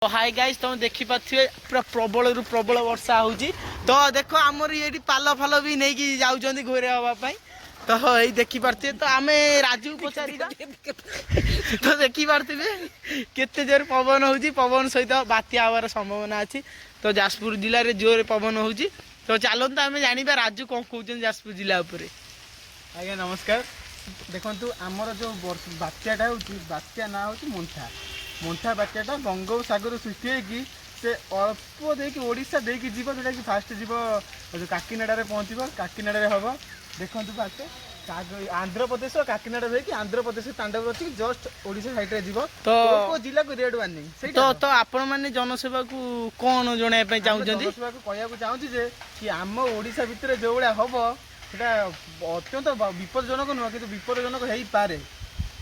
तो hi guys तुम देखी पारे पूरा प्रबल रु प्रबल वर्षा होउची तो देखो आमर ये पाल फाल भी नहीं कि जाउछंदी घोरे हवाई तो यही देखी पारे तो आम राजू पचार तो देखी पारे केते जोर पवन होउची पवन सहित बात्या हवार संभावना अच्छी तो जाजपुर जिले में जोर पवन होउची तो चलते आम जाना राजू कौन कहते जाजपुर जिला उपर। आज्ञा नमस्कार देखु आमर जो बात्याटा बात्या ना हूँ मंठा मंठा बात्याटा बंगोपसागर सृष्टि होगी से अल्प देकी ओडिशा देकी जीव जोटा कि फास्ट जीव जो काकीनाडा पहुँचब काकीनाडा हम देखु फास्ट आंध्र प्रदेश काकीनाडा होगी आंध्र प्रदेश तांडव अच्छी जस्ट ओडिशा साइड रे जीव तो जिला को रेड वार्निंग तो आपण मैंने जनसेवा को कौन जनवाई चाहते जनसेवा को कहूँ चाहूँगी कि आम ओडिशा भितर जो भाया हम সেটা অত্যন্ত বিপজ্জনক নুহ কিন্তু বিপজ্জনক হইপারে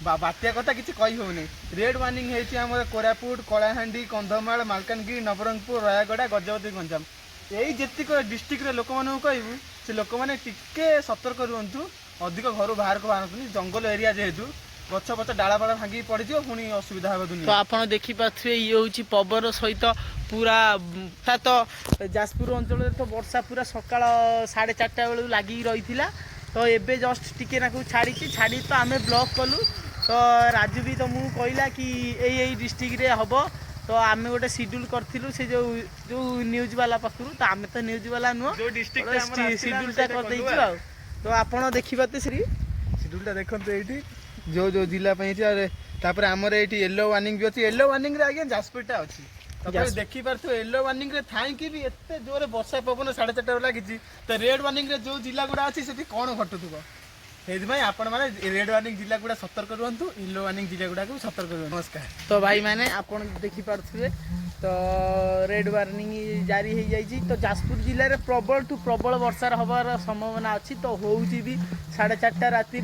বাত্যা কথা কিছু কই হোনি রেড ওয়ার্নিং হয়েছে আমার কোরাপুট কলাহান্ডি কন্ধমাল মালকানগিরি নবরঙ্গপুর রয়াগড়া গজপতি গঞ্জাম এই যেতিক ডিস্ট্রিক্টরে লোকମାନଙ୍କୁ କହିବୁ ସେ ଲୋକମାନେ ଟିକେ ସତର୍କ ରୁହନ୍ତୁ ଅଧିକ ଘରୁ ବାହାରକୁ ବାହାରନ୍ତୁନି ଜଙ୍ଗଲ ଏରିଆ ଯେହେତୁ गछ पच डाला बाड़ा भांगी पड़ जाओ पुणी असुविधा हे दुनिया तो आपड़ देखिपे ये हूँ पवन सहित पूरा तो जाजपुर अंचल तो वर्षा पूरा सका 4:30 बेलू लग रही तो एबे जस्ट टिके ना छाड़ी छाड़ी तो आम ब्लॉक कलु तो राजू भी तुमको कहला कि यही डिस्ट्रिक्ट रे हम तो आम गोटे सिड्यूल करूँ से जो जो न्यूज वाला पाखु तो आम तो न्यूज वाला नुह सिड्यूलटा कर तो आपड़ देखिपे सिड्यूलटा देखते ये जो जो जिला तापर आमर ये येलो वार्निंग भी अच्छी येलो वार्निंग रे आज्ञा जाजपुरटा अच्छी देखी पार्थ येलो वार्निंग रे थाई भी एत जोर वर्षा पवन 4:30 लगी तो रेड वार्निंग रे जो जिला गुड़ा अच्छी से कौन घटुव से आपण मैंने रेड वार्निंग जिला गुड़ा सतर्क रुहतु येलो वार्निंग जिला गुड़ा को सतर्क रुहतु। नमस्कार तो भाई मैंने आप देखिपे तो रेड वार्निंग जारी हो जाइए तो जाजपुर जिले में प्रबल टू प्रबल वर्षा हबार संभावना अच्छी तो होउची भी 4:30 राति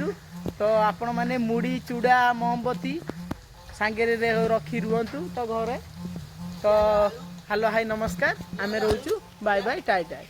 तो आपण मैंने मुड़ी चूड़ा मोमबत्ती सांगे रखी रुहतु तो घरे तो हेलो हाय नमस्कार आम रोचु बाय बाय टाई टाई।